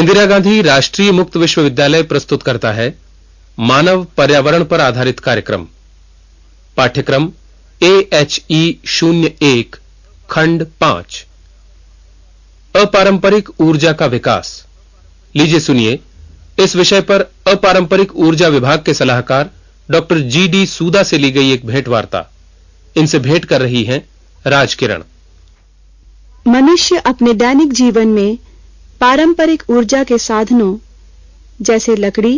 इंदिरा गांधी राष्ट्रीय मुक्त विश्वविद्यालय प्रस्तुत करता है मानव पर्यावरण पर आधारित कार्यक्रम। पाठ्यक्रम AHE 01 खंड 5 अपारंपरिक ऊर्जा का विकास। लीजिए सुनिए इस विषय पर अपारंपरिक ऊर्जा विभाग के सलाहकार डॉक्टर GD सूदा से ली गई एक भेंट वार्ता। इनसे भेंट कर रही हैं राजकिरण। मनुष्य अपने दैनिक जीवन में पारंपरिक ऊर्जा के साधनों जैसे लकड़ी,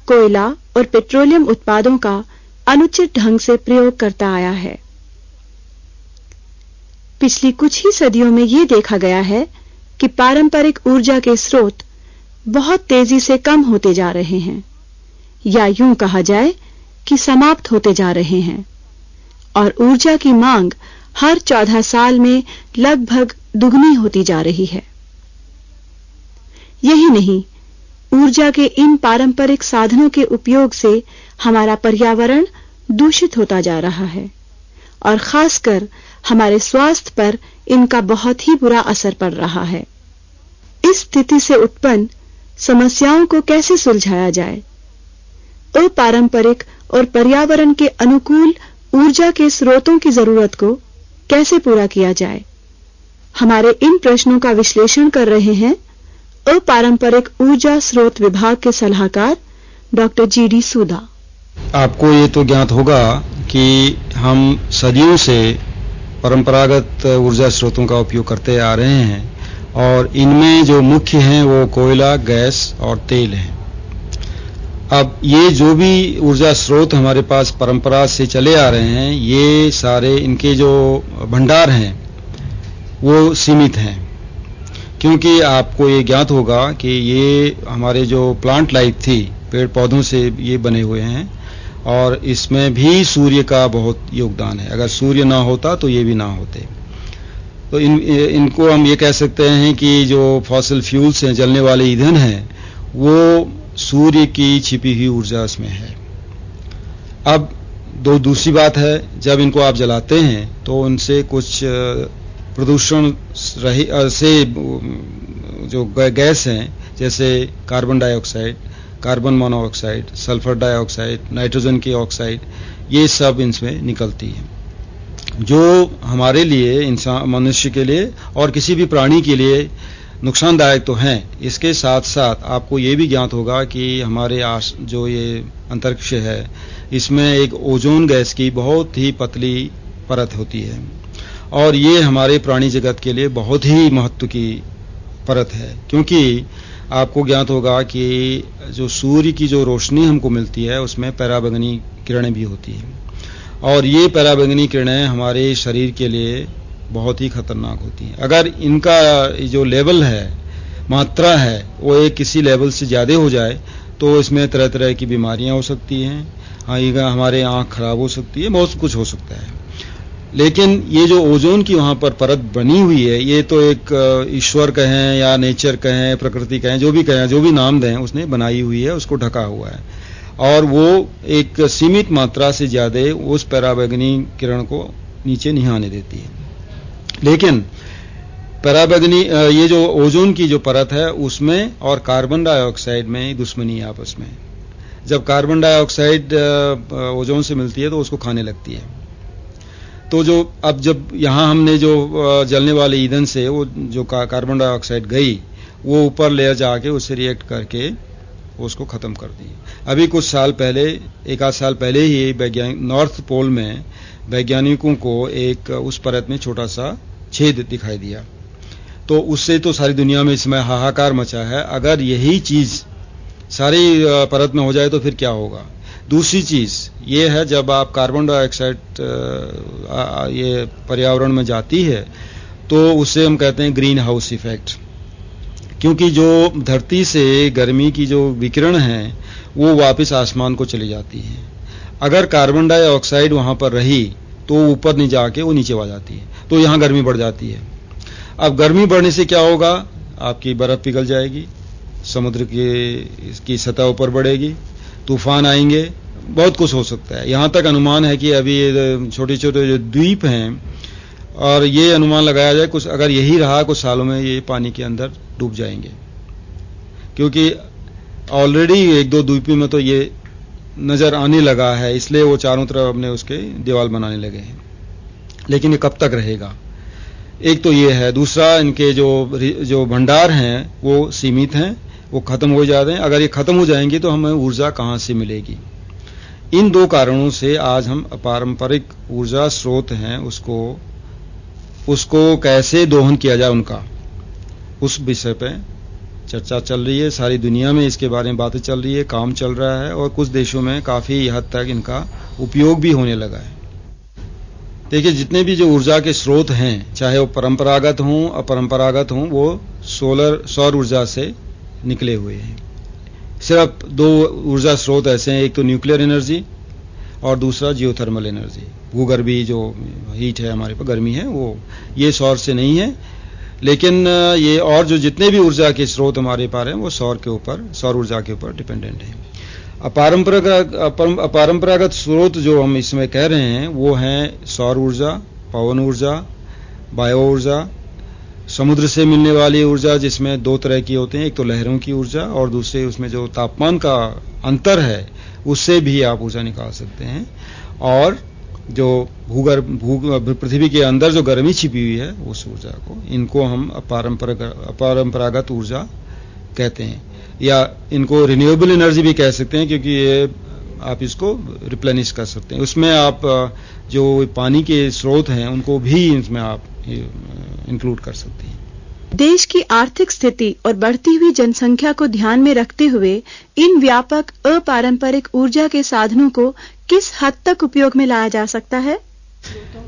कोयला और पेट्रोलियम उत्पादों का अनुचित ढंग से प्रयोग करता आया है। पिछली कुछ ही सदियों में यह देखा गया है कि पारंपरिक ऊर्जा के स्रोत बहुत तेजी से कम होते जा रहे हैं, या यूं कहा जाए कि समाप्त होते जा रहे हैं, और ऊर्जा की मांग हर 14 साल में लगभग दुगनी होती जा रही है। यही नहीं, ऊर्जा के इन पारंपरिक साधनों के उपयोग से हमारा पर्यावरण दूषित होता जा रहा है और खासकर हमारे स्वास्थ्य पर इनका बहुत ही बुरा असर पड़ रहा है। इस स्थिति से उत्पन्न समस्याओं को कैसे सुलझाया जाए? अपारंपरिक और पर्यावरण के अनुकूल ऊर्जा के स्रोतों की जरूरत को कैसे पूरा किया जाए? हमारे इन प्रश्नों का विश्लेषण कर रहे हैं अपारंपरिक ऊर्जा स्रोत विभाग के सलाहकार डॉक्टर GD सूदा। आपको ये तो ज्ञात होगा कि हम सदियों से परंपरागत ऊर्जा स्रोतों का उपयोग करते आ रहे हैं और इनमें जो मुख्य हैं वो कोयला, गैस और तेल हैं। अब ये जो भी ऊर्जा स्रोत हमारे पास परंपरा से चले आ रहे हैं, ये सारे इनके जो भंडार हैं वो सीमित हैं, क्योंकि आपको ये ज्ञात होगा कि ये हमारे जो प्लांट लाइफ थी, पेड़ पौधों से ये बने हुए हैं और इसमें भी सूर्य का बहुत योगदान है। अगर सूर्य ना होता तो ये भी ना होते। तो इनको हम ये कह सकते हैं कि जो फॉसिल फ्यूल्स हैं, जलने वाले ईंधन हैं, वो सूर्य की छिपी हुई ऊर्जा इसमें है। अब दूसरी बात है, जब इनको आप जलाते हैं तो उनसे कुछ प्रदूषण से जो गैस हैं, जैसे carbon dioxide, carbon monoxide, sulphur dioxide, nitrogen की ऑक्साइड, ये सब इनमें निकलती है, जो हमारे लिए, इंसान मनुष्य के लिए और किसी भी प्राणी के लिए नुकसानदायक तो हैं। इसके साथ साथ आपको ये भी ज्ञात होगा कि हमारे जो ये अंतरिक्ष है, इसमें एक ओजोन गैस की बहुत ही पतली परत होती है और ये हमारे प्राणी जगत के लिए बहुत ही महत्व की परत है, क्योंकि आपको ज्ञात होगा कि जो सूर्य की जो रोशनी हमको मिलती है उसमें पराबैंगनी किरणें भी होती हैं और ये पराबैंगनी किरणें हमारे शरीर के लिए बहुत ही खतरनाक होती हैं। अगर इनका जो लेवल है, मात्रा है, वो एक किसी लेवल से ज़्यादा हो जाए तो इसमें तरह तरह की बीमारियां हो सकती हैं। हाँ, हमारे आँख खराब हो सकती है, बहुत कुछ हो सकता है। लेकिन ये जो ओजोन की वहाँ पर परत बनी हुई है, ये तो एक ईश्वर कहें या नेचर कहें, प्रकृति कहें, जो भी कहें, जो भी नाम दें, उसने बनाई हुई है, उसको ढका हुआ है और वो एक सीमित मात्रा से ज़्यादा उस पराबैंगनी किरण को नीचे नहीं आने देती है। लेकिन पराबैंगनी ये जो ओजोन की जो परत है, उसमें और कार्बन डाइऑक्साइड में दुश्मनी है आपस में। जब कार्बन डाइऑक्साइड ओजोन से मिलती है तो उसको खाने लगती है। तो जो अब जब यहाँ हमने जो जलने वाले ईंधन से वो जो कार्बन डाइऑक्साइड गई, वो ऊपर लेयर जाके उससे रिएक्ट करके उसको खत्म कर दी। अभी कुछ साल पहले, एक आध साल पहले ही वैज्ञानिक नॉर्थ पोल में वैज्ञानिकों को एक उस परत में छोटा सा छेद दिखाई दिया, तो उससे तो सारी दुनिया में इसमें हाहाकार मचा है। अगर यही चीज सारी परत में हो जाए तो फिर क्या होगा? दूसरी चीज ये है, जब आप कार्बन डाइऑक्साइड ये पर्यावरण में जाती है तो उससे हम कहते हैं ग्रीन हाउस इफेक्ट, क्योंकि जो धरती से गर्मी की जो विकिरण है वो वापस आसमान को चली जाती है। अगर कार्बन डाइऑक्साइड वहां पर रही तो ऊपर नहीं जाके वो नीचे आ जाती है, तो यहाँ गर्मी बढ़ जाती है। अब गर्मी बढ़ने से क्या होगा? आपकी बर्फ पिघल जाएगी, समुद्र की सतह ऊपर बढ़ेगी, तूफान आएंगे, बहुत कुछ हो सकता है। यहाँ तक अनुमान है कि अभी छोटे छोटे जो द्वीप हैं, और ये अनुमान लगाया जाए कुछ अगर यही रहा कुछ सालों में ये पानी के अंदर डूब जाएंगे, क्योंकि ऑलरेडी एक दो द्वीपों में तो ये नजर आने लगा है, इसलिए वो चारों तरफ अपने उसके दीवार बनाने लगे हैं। लेकिन ये कब तक रहेगा, एक तो ये है। दूसरा, इनके जो भंडार हैं वो सीमित हैं, वो खत्म हो जाते हैं। अगर ये खत्म हो जाएंगे तो हमें ऊर्जा कहां से मिलेगी। इन दो कारणों से आज हम पारंपरिक ऊर्जा स्रोत हैं उसको कैसे दोहन किया जाए, उनका उस विषय पे चर्चा चल रही है। सारी दुनिया में इसके बारे में बातें चल रही है, काम चल रहा है, और कुछ देशों में काफी हद तक इनका उपयोग भी होने लगा है। देखिए, जितने भी जो ऊर्जा के स्रोत हैं, चाहे वो परंपरागत हों अपरंपरागत हों, वो सौर ऊर्जा से निकले हुए हैं। सिर्फ दो ऊर्जा स्रोत ऐसे हैं, एक तो न्यूक्लियर एनर्जी और दूसरा जियोथर्मल एनर्जी। भूगर्भी जो हीट है हमारे पास, गर्मी है, वो ये सौर से नहीं है। लेकिन ये और जो जितने भी ऊर्जा के स्रोत हमारे पास हैं वो सौर ऊर्जा के ऊपर डिपेंडेंट है। अपरंपरागत स्रोत जो हम इसमें कह रहे हैं वो हैं सौर ऊर्जा, पवन ऊर्जा, बायो ऊर्जा, समुद्र से मिलने वाली ऊर्जा, जिसमें दो तरह की होती हैं, एक तो लहरों की ऊर्जा और दूसरे उसमें जो तापमान का अंतर है उससे भी आप ऊर्जा निकाल सकते हैं। और जो पृथ्वी के अंदर जो गर्मी छिपी हुई है उस ऊर्जा को, इनको हम अपरंपरागत ऊर्जा कहते हैं, या इनको रिन्यूएबल एनर्जी भी कह सकते हैं, क्योंकि ये आप इसको रिप्लेनिश कर सकते हैं। उसमें आप जो पानी के स्रोत हैं उनको भी इसमें आप इंक्लूड कर सकते हैं। देश की आर्थिक स्थिति और बढ़ती हुई जनसंख्या को ध्यान में रखते हुए इन व्यापक अपारंपरिक ऊर्जा के साधनों को किस हद तक उपयोग में लाया जा सकता है?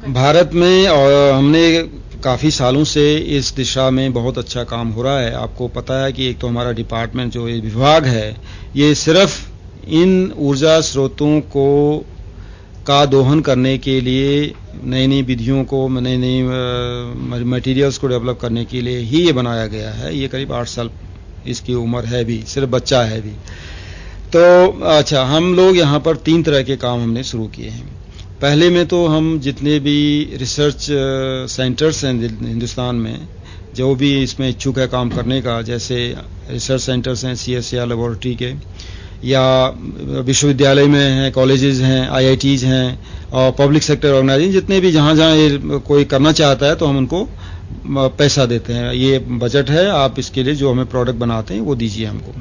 भारत में और हमने काफी सालों से इस दिशा में बहुत अच्छा काम हो रहा है। आपको पता है कि एक तो हमारा डिपार्टमेंट जो विभाग है, ये सिर्फ इन ऊर्जा स्रोतों का दोहन करने के लिए, नई नई विधियों को, नई नई मटेरियल्स को डेवलप करने के लिए ही ये बनाया गया है। ये करीब 8 साल इसकी उम्र है भी, सिर्फ बच्चा है भी। तो अच्छा, हम लोग यहाँ पर 3 तरह के काम हमने शुरू किए हैं। पहले में तो हम जितने भी रिसर्च सेंटर्स हैं हिंदुस्तान में, जो भी इसमें इच्छुक है काम करने का, जैसे रिसर्च सेंटर्स हैं CSIR लेबोरेटरी के, या विश्वविद्यालय में हैं, कॉलेजेस हैं, IITs हैं, और पब्लिक सेक्टर ऑर्गेनाइजेशन, जितने भी जहाँ ये कोई करना चाहता है तो हम उनको पैसा देते हैं। ये बजट है, आप इसके लिए जो हमें प्रोडक्ट बनाते हैं वो दीजिए हमको।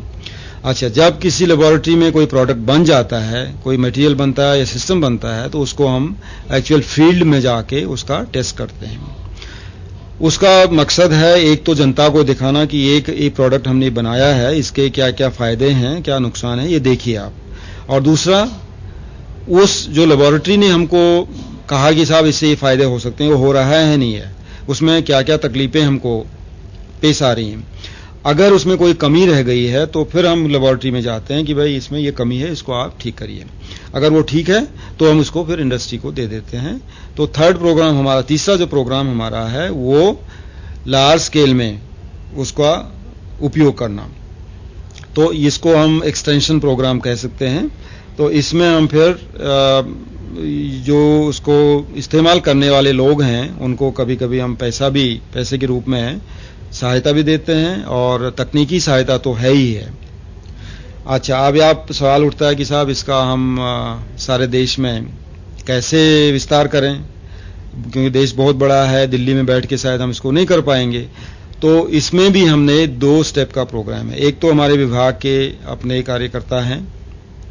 अच्छा, जब किसी लेबोरेटरी में कोई प्रोडक्ट बन जाता है, कोई मटेरियल बनता है या सिस्टम बनता है, तो उसको हम एक्चुअल फील्ड में जाके उसका टेस्ट करते हैं। उसका मकसद है एक तो जनता को दिखाना कि एक प्रोडक्ट हमने बनाया है, इसके क्या क्या फायदे हैं, क्या नुकसान है, ये देखिए आप। और दूसरा, उस जो लेबोरेटरी ने हमको कहा कि साहब इससे ये फायदे हो सकते हैं, वो हो रहा है नहीं है, उसमें क्या क्या तकलीफें हमको पेश आ रही हैं। अगर उसमें कोई कमी रह गई है तो फिर हम लेबोरेटरी में जाते हैं कि भाई इसमें ये कमी है, इसको आप ठीक करिए। अगर वो ठीक है तो हम उसको फिर इंडस्ट्री को दे देते हैं। तो तीसरा जो प्रोग्राम हमारा है वो लार्ज स्केल में उसका उपयोग करना, तो इसको हम एक्सटेंशन प्रोग्राम कह सकते हैं। तो इसमें हम फिर जो उसको इस्तेमाल करने वाले लोग हैं उनको कभी कभी हम पैसे के रूप में सहायता भी देते हैं, और तकनीकी सहायता तो है ही है। अच्छा, अब आप सवाल उठता है कि साहब इसका हम सारे देश में कैसे विस्तार करें, क्योंकि देश बहुत बड़ा है, दिल्ली में बैठ के शायद हम इसको नहीं कर पाएंगे। तो इसमें भी हमने 2 स्टेप का प्रोग्राम है। एक तो हमारे विभाग के अपने कार्यकर्ता हैं,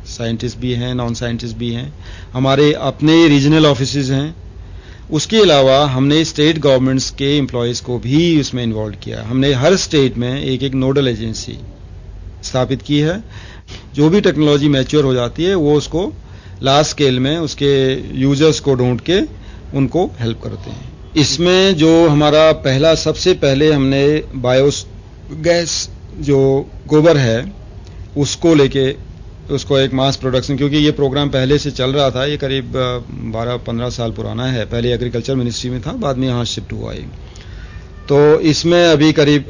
साइंटिस्ट भी हैं, नॉन साइंटिस्ट भी हैं, हमारे अपने रीजनल ऑफिसेज हैं। उसके अलावा हमने स्टेट गवर्नमेंट्स के एम्प्लॉयज को भी उसमें इन्वॉल्व किया। हमने हर स्टेट में एक नोडल एजेंसी स्थापित की है। जो भी टेक्नोलॉजी मैच्योर हो जाती है वो उसको लार्ज स्केल में उसके यूजर्स को ढूंढ के उनको हेल्प करते हैं। इसमें जो हमारा सबसे पहले हमने बायोगैस जो गोबर है उसको लेके उसको एक मास प्रोडक्शन, क्योंकि ये प्रोग्राम पहले से चल रहा था, ये करीब 12-15 साल पुराना है। पहले एग्रीकल्चर मिनिस्ट्री में था, बाद में यहाँ शिफ्ट हुआ है। तो इसमें अभी करीब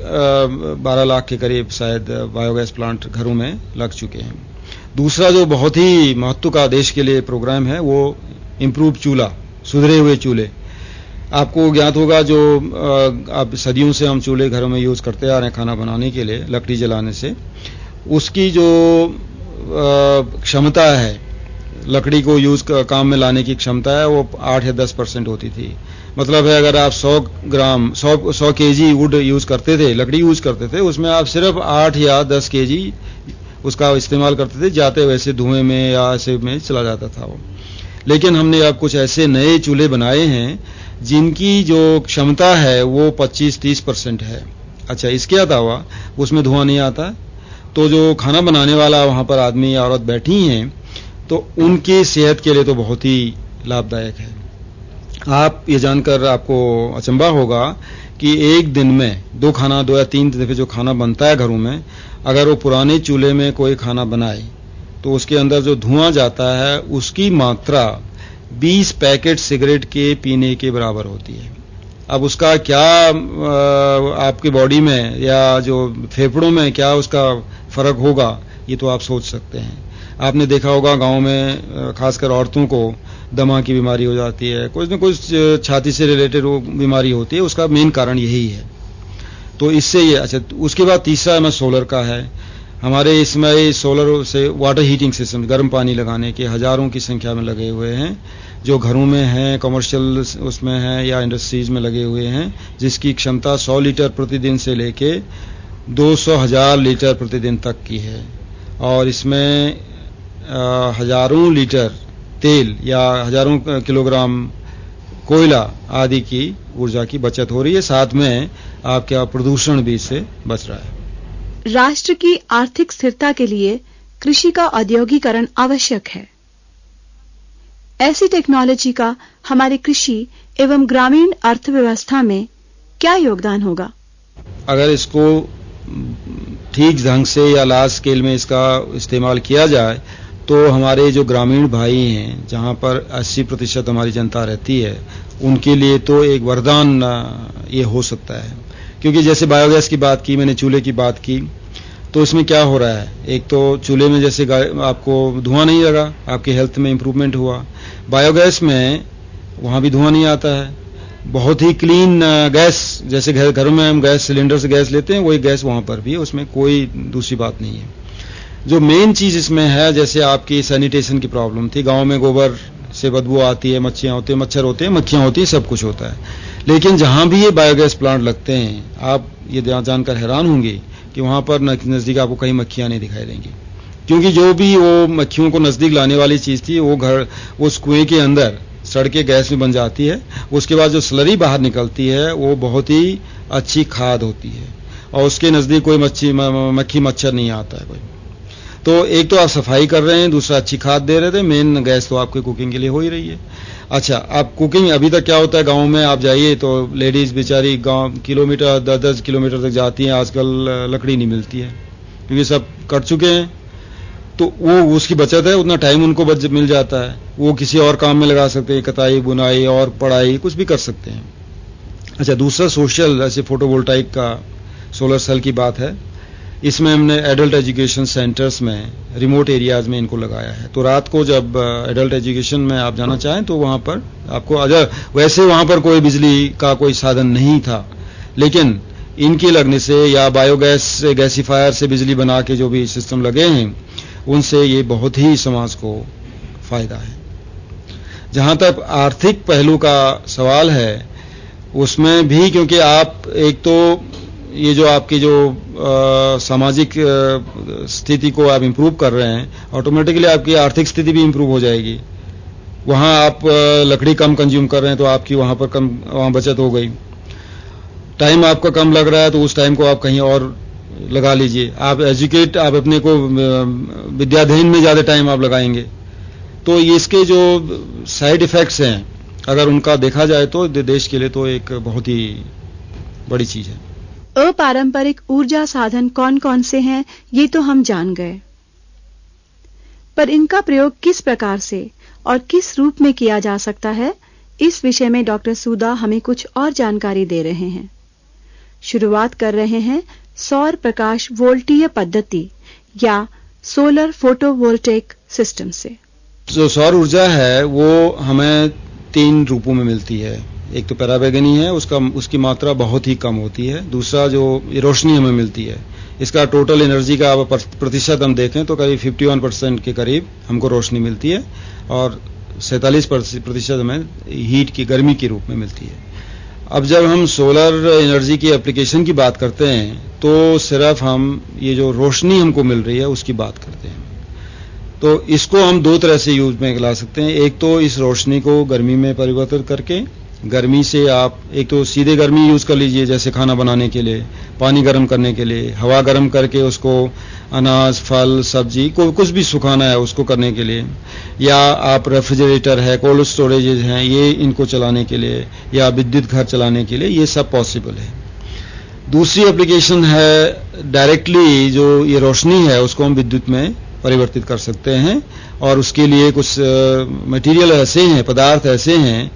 12 लाख के करीब शायद बायोगैस प्लांट घरों में लग चुके हैं। दूसरा जो बहुत ही महत्व का देश के लिए प्रोग्राम है वो इम्प्रूव चूल्हा, सुधरे हुए चूल्हे। आपको ज्ञात होगा जो अब सदियों से हम चूल्हे घरों में यूज करते आ रहे हैं खाना बनाने के लिए, लकड़ी जलाने से। उसकी जो क्षमता है, लकड़ी को काम में लाने की क्षमता है, वो 8 या 10% होती थी। मतलब है अगर आप 100 केजी वुड यूज करते थे, लकड़ी यूज करते थे, उसमें आप सिर्फ 8 या 10 केजी उसका इस्तेमाल करते थे, जाते वैसे धुएं में या ऐसे में चला जाता था वो। लेकिन हमने अब कुछ ऐसे नए चूल्हे बनाए हैं जिनकी जो क्षमता है वो 25-30% है। अच्छा, इसके अलावा उसमें धुआं नहीं आता, तो जो खाना बनाने वाला वहां पर आदमी या औरत बैठी हैं तो उनकी सेहत के लिए तो बहुत ही लाभदायक है। आप ये जानकर आपको अचंभा होगा कि एक दिन में 2 या 3 दफे जो खाना बनता है घरों में, अगर वो पुराने चूल्हे में कोई खाना बनाए तो उसके अंदर जो धुआं जाता है उसकी मात्रा 20 पैकेट सिगरेट के पीने के बराबर होती है। अब उसका क्या आपकी बॉडी में या जो फेफड़ों में क्या उसका फर्क होगा, ये तो आप सोच सकते हैं। आपने देखा होगा गांव में खासकर औरतों को दमा की बीमारी हो जाती है, कुछ न कुछ छाती से रिलेटेड वो बीमारी होती है, उसका मेन कारण यही है। तो इससे ये अच्छा, उसके बाद तीसरा हमें सोलर का है। हमारे इसमें सोलर से वाटर हीटिंग सिस्टम, गर्म पानी लगाने के हजारों की संख्या में लगे हुए हैं, जो घरों में हैं, कमर्शियल उसमें हैं या इंडस्ट्रीज में लगे हुए हैं, जिसकी क्षमता 100 लीटर प्रतिदिन से लेके 200,000 लीटर प्रतिदिन तक की है। और इसमें हजारों लीटर तेल या हजारों किलोग्राम कोयला आदि की ऊर्जा की बचत हो रही है, साथ में आपका प्रदूषण भी इससे बच रहा है। राष्ट्र की आर्थिक स्थिरता के लिए कृषि का औद्योगिकरण आवश्यक है। ऐसी टेक्नोलॉजी का हमारे कृषि एवं ग्रामीण अर्थव्यवस्था में क्या योगदान होगा? अगर इसको ठीक ढंग से या लार्ज स्केल में इसका इस्तेमाल किया जाए तो हमारे जो ग्रामीण भाई हैं, जहां पर 80% हमारी जनता रहती है, उनके लिए तो एक वरदान ये हो सकता है। क्योंकि जैसे बायोगैस की बात की, मैंने चूल्हे की बात की, तो इसमें क्या हो रहा है, एक तो चूल्हे में जैसे आपको धुआं नहीं लगा, आपकी हेल्थ में इंप्रूवमेंट हुआ। बायोगैस में वहां भी धुआं नहीं आता है, बहुत ही क्लीन गैस, जैसे घरों में हम गैस सिलेंडर से गैस लेते हैं, वही गैस वहां पर भी है, उसमें कोई दूसरी बात नहीं है। जो मेन चीज इसमें है, जैसे आपकी सैनिटेशन की प्रॉब्लम थी, गांव में गोबर से बदबू आती है, मच्छियां होती है, मच्छर होते हैं, मक्खियां होती है, सब कुछ होता है। लेकिन जहां भी ये बायोगैस प्लांट लगते हैं, आप ये जानकर हैरान होंगे कि वहां पर नजदीक आपको कहीं मक्खियां नहीं दिखाई देंगी, क्योंकि जो भी वो मक्खियों को नजदीक लाने वाली चीज थी वो उस कुएं के अंदर सड़ के गैस में बन जाती है। उसके बाद जो स्लरी बाहर निकलती है वो बहुत ही अच्छी खाद होती है और उसके नजदीक कोई मक्खी मच्छर नहीं आता है कोई। तो एक तो आप सफाई कर रहे हैं, दूसरा अच्छी खाद दे रहे थे, मेन गैस तो आपकी कुकिंग के लिए हो ही रही है। अच्छा, आप कुकिंग अभी तक क्या होता है, गांव में आप जाइए तो लेडीज बेचारी गांव किलोमीटर 10-10 किलोमीटर तक जाती हैं, आजकल लकड़ी नहीं मिलती है क्योंकि सब कट चुके हैं, तो वो उसकी बचत है, उतना टाइम उनको मिल जाता है, वो किसी और काम में लगा सकते हैं, कताई बुनाई और पढ़ाई कुछ भी कर सकते हैं। अच्छा, दूसरा सोशल, ऐसे फोटोवोल्टाइक का सोलर सेल की बात है, इसमें हमने एडल्ट एजुकेशन सेंटर्स में रिमोट एरियाज में इनको लगाया है। तो रात को जब एडल्ट एजुकेशन में आप जाना चाहें तो वहां पर आपको, अगर वैसे वहां पर कोई बिजली का कोई साधन नहीं था, लेकिन इनके लगने से या बायोगैस से, गैसीफायर से बिजली बना के जो भी सिस्टम लगे हैं, उनसे ये बहुत ही समाज को फायदा है। जहां तक आर्थिक पहलू का सवाल है, उसमें भी क्योंकि आप एक तो ये जो आपकी जो सामाजिक स्थिति को आप इंप्रूव कर रहे हैं, ऑटोमेटिकली आपकी आर्थिक स्थिति भी इंप्रूव हो जाएगी। वहां आप लकड़ी कम कंज्यूम कर रहे हैं तो आपकी वहां पर कम वहां बचत हो गई। टाइम आपका कम लग रहा है तो उस टाइम को आप कहीं और लगा लीजिए। आप अपने को विद्याध्ययन में ज्यादा टाइम आप लगाएंगे। तो ये इसके जो साइड इफेक्ट्स हैं, अगर उनका देखा जाए तो देश के लिए तो एक बहुत ही बड़ी चीज है। अपारंपरिक ऊर्जा साधन कौन कौन से हैं, ये तो हम जान गए, पर इनका प्रयोग किस प्रकार से और किस रूप में किया जा सकता है, इस विषय में डॉक्टर सूदा हमें कुछ और जानकारी दे रहे हैं। शुरुआत कर रहे हैं सौर प्रकाश वोल्टीय पद्धति या सोलर फोटोवोल्टेइक सिस्टम से। जो सौर ऊर्जा है वो हमें 3 रूपों में मिलती है। एक तो पराबैंगनी है, उसकी मात्रा बहुत ही कम होती है। दूसरा जो रोशनी हमें मिलती है, इसका टोटल एनर्जी का प्रतिशत हम देखें तो करीब 51% के करीब हमको रोशनी मिलती है और 47% हमें हीट की गर्मी के रूप में मिलती है। अब जब हम सोलर एनर्जी की एप्लीकेशन की बात करते हैं तो सिर्फ हम ये जो रोशनी हमको मिल रही है उसकी बात करते हैं। तो इसको हम दो तरह से यूज में ला सकते हैं। एक तो इस रोशनी को गर्मी में परिवर्तित करके, गर्मी से आप एक तो सीधे गर्मी यूज कर लीजिए जैसे खाना बनाने के लिए, पानी गर्म करने के लिए, हवा गर्म करके उसको अनाज, फल, सब्जी को कुछ भी सुखाना है उसको करने के लिए, या आप रेफ्रिजरेटर है, कोल्ड स्टोरेजेज हैं, ये इनको चलाने के लिए, या विद्युत घर चलाने के लिए, ये सब पॉसिबल है। दूसरी एप्लीकेशन है डायरेक्टली जो ये रोशनी है उसको हम विद्युत में परिवर्तित कर सकते हैं और उसके लिए कुछ मटेरियल ऐसे हैं, पदार्थ ऐसे हैं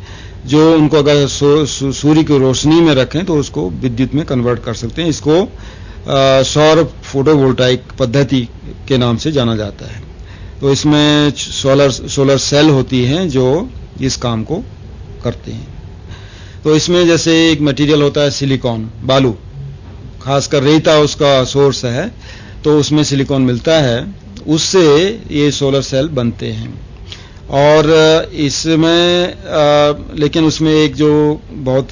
जो उनको अगर सूर्य की रोशनी में रखें तो उसको विद्युत में कन्वर्ट कर सकते हैं। इसको सौर फोटोवोल्टाइक पद्धति के नाम से जाना जाता है। तो इसमें सोलर सेल होती हैं जो इस काम को करते हैं। तो इसमें जैसे एक मटेरियल होता है सिलिकॉन, बालू, खासकर रेता उसका सोर्स है, तो उसमें सिलिकॉन मिलता है, उससे ये सोलर सेल बनते हैं। और इसमें लेकिन उसमें एक जो बहुत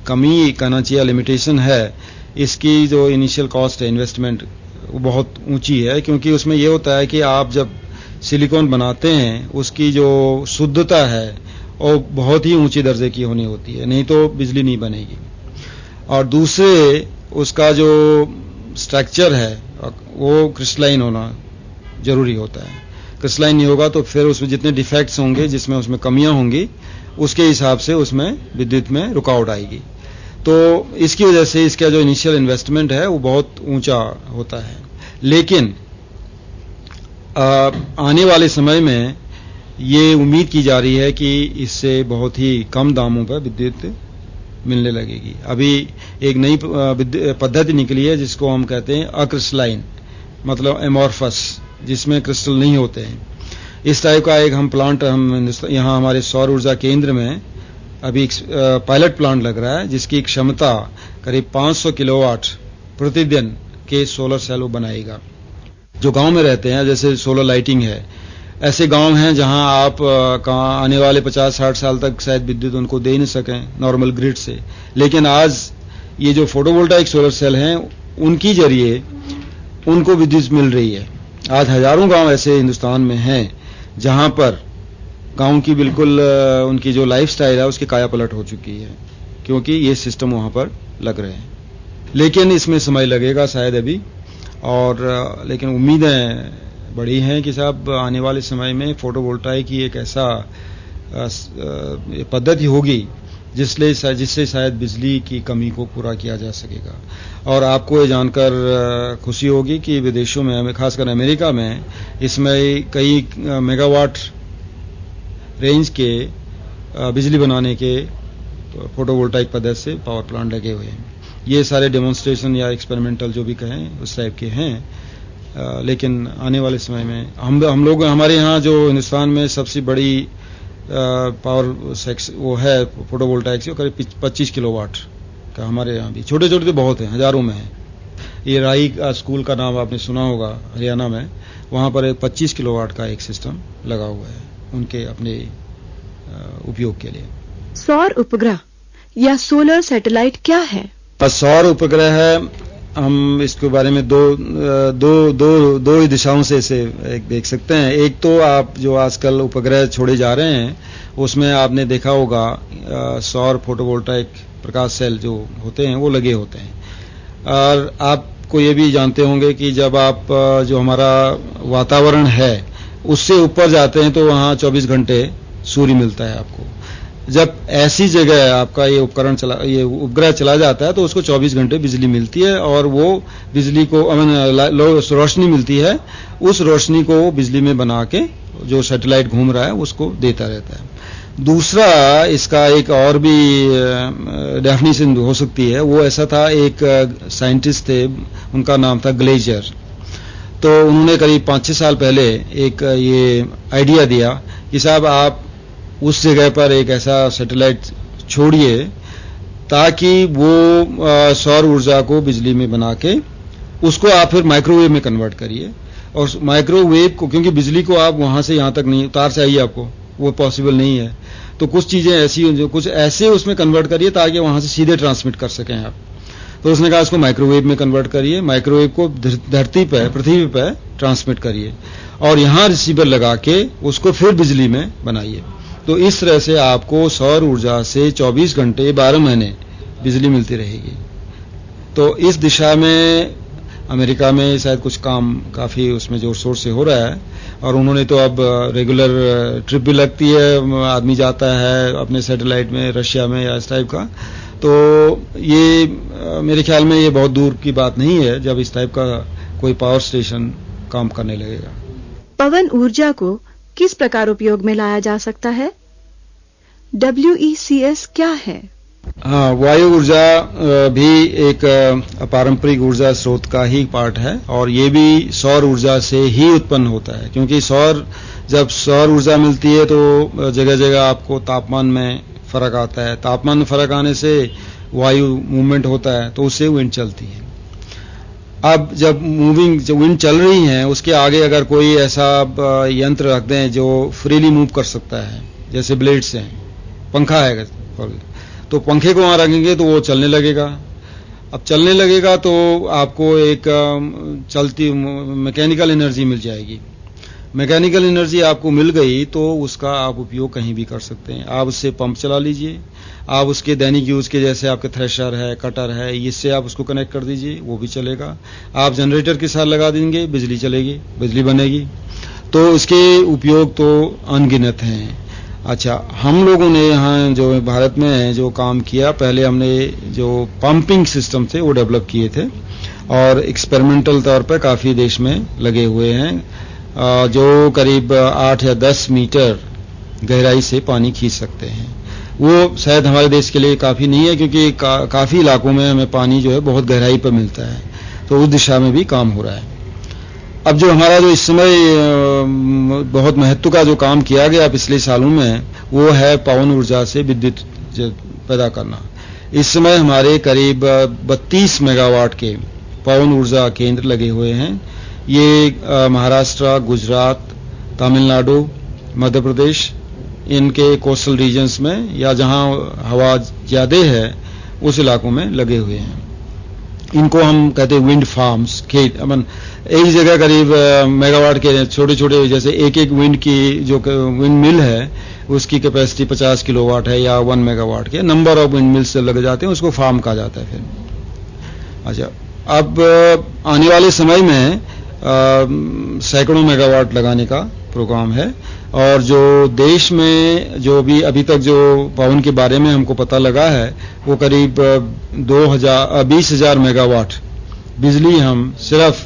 कमी कहना चाहिए, लिमिटेशन है, इसकी जो इनिशियल कॉस्ट है इन्वेस्टमेंट वो बहुत ऊंची है, क्योंकि उसमें ये होता है कि आप जब सिलिकॉन बनाते हैं उसकी जो शुद्धता है वो बहुत ही ऊंचे दर्जे की होनी होती है, नहीं तो बिजली नहीं बनेगी। और दूसरे उसका जो स्ट्रक्चर है वो क्रिस्टलाइन होना जरूरी होता है। क्रिस्टलाइन नहीं होगा तो फिर उसमें जितने डिफेक्ट्स होंगे, जिसमें उसमें कमियां होंगी, उसके हिसाब से उसमें विद्युत में रुकावट आएगी। तो इसकी वजह से इसका जो इनिशियल इन्वेस्टमेंट है वो बहुत ऊंचा होता है। लेकिन आने वाले समय में ये उम्मीद की जा रही है कि इससे बहुत ही कम दामों पर विद्युत मिलने लगेगी। अभी एक नई पद्धति निकली है जिसको हम कहते हैं अक्रिस्टलाइन, मतलब एमॉर्फस, जिसमें क्रिस्टल नहीं होते हैं। इस टाइप का एक हम प्लांट हम यहाँ हमारे सौर ऊर्जा केंद्र में अभी एक पायलट प्लांट लग रहा है जिसकी क्षमता करीब 500 किलोवाट प्रतिदिन के सोलर सेल वो बनाएगा। जो गांव में रहते हैं, जैसे सोलर लाइटिंग है, ऐसे गांव हैं जहां आप आने वाले 50-60 साल तक शायद विद्युत उनको दे नहीं सकें नॉर्मल ग्रिड से, लेकिन आज ये जो फोटोवोल्टाइक सोलर सेल हैं उनकी जरिए उनको विद्युत मिल रही है। आज हजारों गांव ऐसे हिंदुस्तान में हैं जहां पर गांव की बिल्कुल उनकी जो लाइफस्टाइल है उसकी काया पलट हो चुकी है, क्योंकि ये सिस्टम वहां पर लग रहे हैं। लेकिन इसमें समय लगेगा शायद अभी, और लेकिन उम्मीदें बड़ी हैं कि साहब आने वाले समय में फोटोवोल्टाइक की एक ऐसा पद्धति होगी जिससे शायद बिजली की कमी को पूरा किया जा सकेगा। और आपको ये जानकर खुशी होगी कि विदेशों में, खासकर अमेरिका में, इसमें कई मेगावाट रेंज के बिजली बनाने के फोटोवोल्टाइक पद्धति से पावर प्लांट लगे हुए हैं। ये सारे डेमोन्स्ट्रेशन या एक्सपेरिमेंटल जो भी कहें उस टाइप के हैं। लेकिन आने वाले समय में हम लोग, हमारे यहाँ जो हिंदुस्तान में सबसे बड़ी पावर सेक्स वो है फोटोवोल्टाइक से, करीब 25 किलोवाट का हमारे यहाँ भी। छोटे छोटे तो बहुत हैं, हजारों में हैं। ये राई स्कूल का नाम आपने सुना होगा हरियाणा में, वहाँ पर 25 किलोवाट का एक सिस्टम लगा हुआ है उनके अपने उपयोग के लिए। सौर उपग्रह या सोलर सैटेलाइट क्या है? सौर उपग्रह है, हम इसके बारे में दो ही दिशाओं से इसे देख सकते हैं। एक तो आप जो आजकल उपग्रह छोड़े जा रहे हैं उसमें आपने देखा होगा सौर फोटोवोल्टाइक प्रकाश सेल जो होते हैं वो लगे होते हैं। और आपको ये भी जानते होंगे कि जब आप जो हमारा वातावरण है उससे ऊपर जाते हैं तो वहाँ 24 घंटे सूर्य मिलता है आपको। जब ऐसी जगह आपका ये उपग्रह चला जाता है तो उसको 24 घंटे बिजली मिलती है, और वो बिजली को रोशनी मिलती है, उस रोशनी को बिजली में बना के जो सैटेलाइट घूम रहा है उसको देता रहता है। दूसरा इसका एक और भी डेफिनेशन हो सकती है, वो ऐसा था, एक साइंटिस्ट थे, उनका नाम था ग्लेजर। तो उन्होंने करीब 5-6 साल पहले एक ये आइडिया दिया कि साहब आप उस जगह पर एक ऐसा सैटेलाइट छोड़िए ताकि वो सौर ऊर्जा को बिजली में बना के उसको आप फिर माइक्रोवेव में कन्वर्ट करिए। और माइक्रोवेव को, क्योंकि बिजली को आप वहां से यहां तक नहीं, तार चाहिए आपको, वो पॉसिबल नहीं है, तो कुछ चीजें ऐसी जो कुछ ऐसे उसमें कन्वर्ट करिए ताकि वहां से सीधे ट्रांसमिट कर सकें आप। तो उसने कहा इसको माइक्रोवेव में कन्वर्ट करिए, माइक्रोवेव को धरती पर, पृथ्वी पर ट्रांसमिट करिए और यहां रिसीवर लगा के उसको फिर बिजली में बनाइए। तो इस तरह से आपको सौर ऊर्जा से 24 घंटे 12 महीने बिजली मिलती रहेगी। तो इस दिशा में अमेरिका में शायद कुछ काम काफी उसमें जोर शोर से हो रहा है और उन्होंने तो अब रेगुलर ट्रिप भी लगती है, आदमी जाता है अपने सैटेलाइट में रशिया में या इस टाइप का। तो ये मेरे ख्याल में ये बहुत दूर की बात नहीं है जब इस टाइप का कोई पावर स्टेशन काम करने लगेगा। पवन ऊर्जा को किस प्रकार उपयोग में लाया जा सकता है? WECS क्या है? हाँ, वायु ऊर्जा भी एक पारंपरिक ऊर्जा स्रोत का ही पार्ट है और ये भी सौर ऊर्जा से ही उत्पन्न होता है, क्योंकि जब सौर ऊर्जा मिलती है तो जगह जगह आपको तापमान में फर्क आता है, तापमान में फर्क आने से वायु मूवमेंट होता है तो उससे विंड चलती है। अब जब विंड चल रही है उसके आगे अगर कोई ऐसा यंत्र रख दें जो फ्रीली मूव कर सकता है, जैसे ब्लेड्स हैं, पंखा है, तो पंखे को वहां रखेंगे तो वो चलने लगेगा। अब चलने लगेगा तो आपको एक चलती मैकेनिकल एनर्जी मिल जाएगी। मैकेनिकल एनर्जी आपको मिल गई तो उसका आप उपयोग कहीं भी कर सकते हैं। आप उससे पंप चला लीजिए, आप उसके दैनिक यूज के जैसे आपके थ्रेशर है, कटर है, इससे आप उसको कनेक्ट कर दीजिए, वो भी चलेगा। आप जनरेटर के साथ लगा देंगे, बिजली चलेगी, बिजली बनेगी। तो इसके उपयोग तो अनगिनत हैं। अच्छा, हम लोगों ने यहाँ जो भारत में जो काम किया, पहले हमने जो पंपिंग सिस्टम थे वो डेवलप किए थे और एक्सपेरिमेंटल तौर पर काफी देश में लगे हुए हैं, जो करीब 8 या 10 मीटर गहराई से पानी खींच सकते हैं। वो शायद हमारे देश के लिए काफी नहीं है, क्योंकि काफी इलाकों में हमें पानी जो है बहुत गहराई पर मिलता है, तो उस दिशा में भी काम हो रहा है। अब जो हमारा जो इस समय बहुत महत्व का जो काम किया गया पिछले सालों में, वो है पवन ऊर्जा से विद्युत पैदा करना। इस समय हमारे करीब 32 मेगावाट के पवन ऊर्जा केंद्र लगे हुए हैं। ये महाराष्ट्र, गुजरात, तमिलनाडु, मध्य प्रदेश, इनके कोस्टल रीजन्स में या जहां हवा ज्यादा है उस इलाकों में लगे हुए हैं। इनको हम कहते हैं विंड फार्म्स। खेत एक जगह करीब मेगावाट के छोटे छोटे, जैसे एक विंड की जो विंड मिल है उसकी कैपेसिटी 50 किलोवाट है या 1 मेगावाट के नंबर ऑफ विंड मिल्स लग जाते हैं, उसको फार्म कहा जाता है फिर। अच्छा, अब आने वाले समय में सैकड़ों मेगावाट लगाने का प्रोग्राम है और जो देश में जो भी अभी तक जो पवन के बारे में हमको पता लगा है वो करीब 20,000 मेगावाट बिजली हम सिर्फ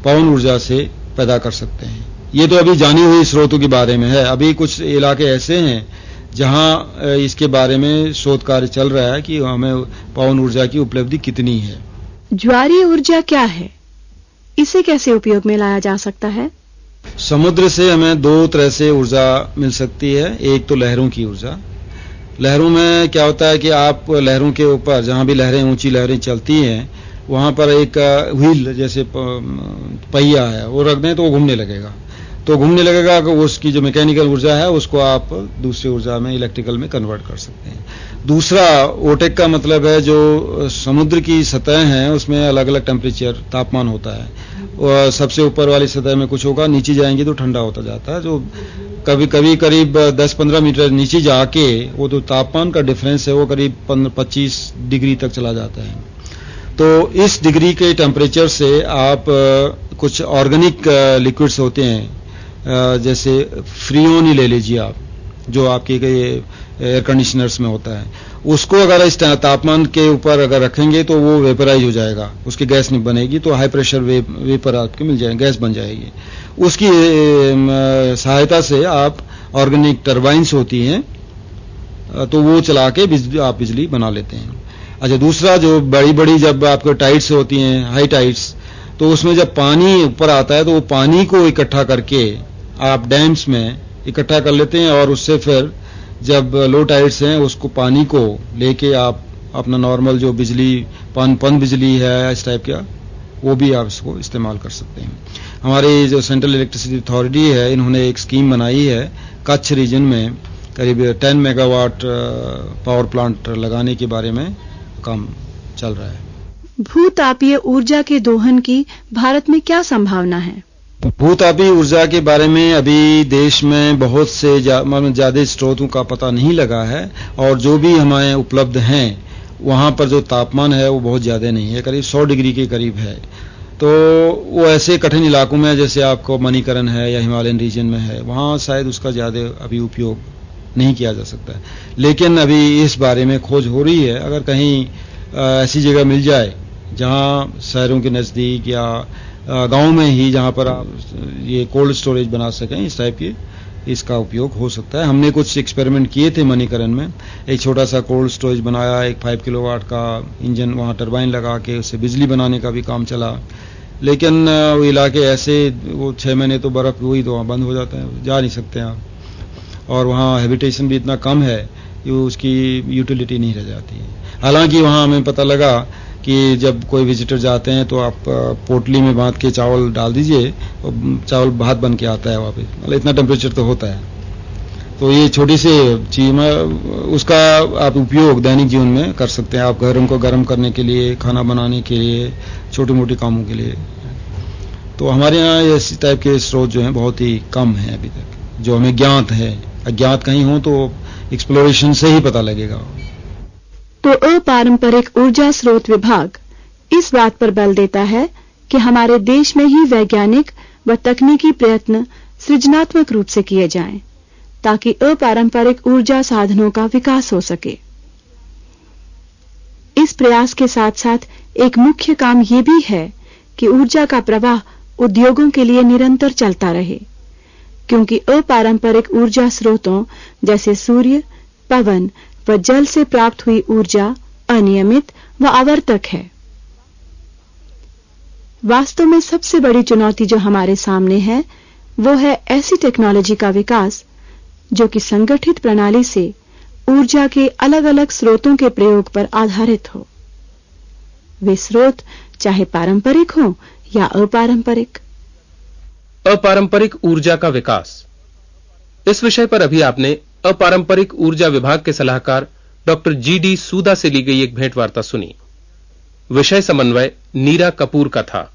पवन ऊर्जा से पैदा कर सकते हैं। ये तो अभी जानी हुई स्रोतों के बारे में है। अभी कुछ इलाके ऐसे हैं जहां इसके बारे में शोध कार्य चल रहा है कि हमें पवन ऊर्जा की उपलब्धि कितनी है। ज्वारीय ऊर्जा क्या है? इसे कैसे उपयोग में लाया जा सकता है? समुद्र से हमें 2 तरह से ऊर्जा मिल सकती है। एक तो लहरों की ऊर्जा। लहरों में क्या होता है कि आप लहरों के ऊपर, जहां भी लहरें, ऊंची लहरें चलती हैं, वहां पर एक व्हील जैसे पहिया है वो रख दें तो वो घूमने लगेगा। तो घूमने लगेगा कि उसकी जो मैकेनिकल ऊर्जा है उसको आप दूसरी ऊर्जा में, इलेक्ट्रिकल में कन्वर्ट कर सकते हैं। दूसरा ओटेक का मतलब है जो समुद्र की सतह है उसमें अलग अलग टेम्परेचर, तापमान होता है। और सबसे ऊपर वाली सतह में कुछ होगा, नीचे जाएंगे तो ठंडा होता जाता है। जो कभी कभी करीब 10-15 मीटर नीचे जाके वो जो तापमान का डिफरेंस है वो करीब 25 डिग्री तक चला जाता है। तो इस डिग्री के टेम्परेचर से आप कुछ ऑर्गेनिक लिक्विड्स होते हैं, जैसे फ्रीओन ही ले लीजिए आप, जो आपके एयर कंडीशनर्स में होता है, उसको अगर इस तापमान के ऊपर अगर रखेंगे तो वो वेपराइज हो जाएगा, उसकी गैस नहीं बनेगी, तो हाई प्रेशर वेपर आपको मिल जाएगी, गैस बन जाएगी। उसकी सहायता से आप ऑर्गेनिक टरबाइंस होती हैं तो वो चला के आप बिजली बना लेते हैं। अच्छा, दूसरा जो बड़ी बड़ी जब आपको टाइड्स होती हैं, हाई टाइड्स, तो उसमें जब पानी ऊपर आता है तो वो पानी को इकट्ठा करके आप डैम्स में इकट्ठा कर लेते हैं और उससे फिर जब लो टाइड्स हैं उसको पानी को लेके आप अपना नॉर्मल जो बिजली पन बिजली है इस टाइप का वो भी आप इसको इस्तेमाल कर सकते हैं। हमारी जो सेंट्रल इलेक्ट्रिसिटी अथॉरिटी है, इन्होंने एक स्कीम बनाई है कच्छ रीजन में करीब 10 मेगावाट पावर प्लांट लगाने के बारे में काम चल रहा है। भूतापीय ऊर्जा के दोहन की भारत में क्या संभावना है? भूतापीय ऊर्जा के बारे में अभी देश में बहुत से ज्यादा स्रोतों का पता नहीं लगा है, और जो भी हमारे उपलब्ध हैं वहां पर जो तापमान है वो बहुत ज्यादा नहीं है, करीब 100 डिग्री के करीब है। तो वो ऐसे कठिन इलाकों में जैसे आपको मणिकरण है या हिमालयन रीजन में है, वहां शायद उसका ज्यादा अभी उपयोग नहीं किया जा सकता है। लेकिन अभी इस बारे में खोज हो रही है, अगर कहीं ऐसी जगह मिल जाए जहां शहरों के नजदीक या गांव में ही जहां पर आप ये कोल्ड स्टोरेज बना सकें, इस टाइप की इसका उपयोग हो सकता है। हमने कुछ एक्सपेरिमेंट किए थे मणिकरण में, एक छोटा सा कोल्ड स्टोरेज बनाया, एक 5 किलोवाट का इंजन वहां टरबाइन लगा के उससे बिजली बनाने का भी काम चला। लेकिन वो इलाके ऐसे, वो 6 महीने तो बर्फ हुई तो वहां बंद हो जाता है, जा नहीं सकते आप, और वहां हैबिटेशन भी इतना कम है कि उसकी यूटिलिटी नहीं रह जाती है। हालांकि वहां हमें पता लगा कि जब कोई विजिटर जाते हैं तो आप पोटली में बांध के चावल डाल दीजिए, चावल भात बन के आता है वहां पे, मतलब इतना टेम्परेचर तो होता है। तो ये छोटी सी चीज में उसका आप उपयोग दैनिक जीवन में कर सकते हैं, आप घरों को गर्म करने के लिए, खाना बनाने के लिए, छोटे मोटे कामों के लिए। तो हमारे यहाँ इस टाइप के स्रोत जो हैं बहुत ही कम है अभी तक, जो हमें ज्ञात है। अज्ञात कहीं हो तो एक्सप्लोरेशन से ही पता लगेगा। तो अपारंपरिक ऊर्जा स्रोत विभाग इस बात पर बल देता है कि हमारे देश में ही वैज्ञानिक व तकनीकी प्रयत्न सृजनात्मक रूप से किए जाएं, ताकि अपारंपरिक ऊर्जा साधनों का विकास हो सके। इस प्रयास के साथ साथ एक मुख्य काम ये भी है कि ऊर्जा का प्रवाह उद्योगों के लिए निरंतर चलता रहे, क्योंकि अपारंपरिक ऊर्जा स्रोतों जैसे सूर्य, पवन व जल से प्राप्त हुई ऊर्जा अनियमित व आवर्तक है। वास्तव में सबसे बड़ी चुनौती जो हमारे सामने है वो है ऐसी टेक्नोलॉजी का विकास जो कि संगठित प्रणाली से ऊर्जा के अलग अलग स्रोतों के प्रयोग पर आधारित हो। वे स्रोत चाहे पारंपरिक हो या अपारंपरिक। अपारंपरिक ऊर्जा का विकास, इस विषय पर अभी आपने अपारंपरिक ऊर्जा विभाग के सलाहकार डॉक्टर जी.डी. सूदा से ली गई एक भेंटवार्ता सुनी। विषय समन्वय नीरा कपूर का था।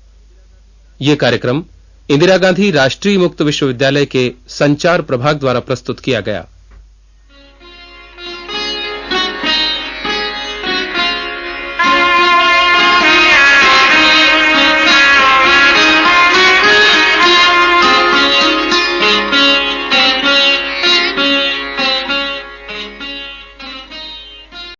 यह कार्यक्रम इंदिरा गांधी राष्ट्रीय मुक्त विश्वविद्यालय के संचार प्रभाग द्वारा प्रस्तुत किया गया।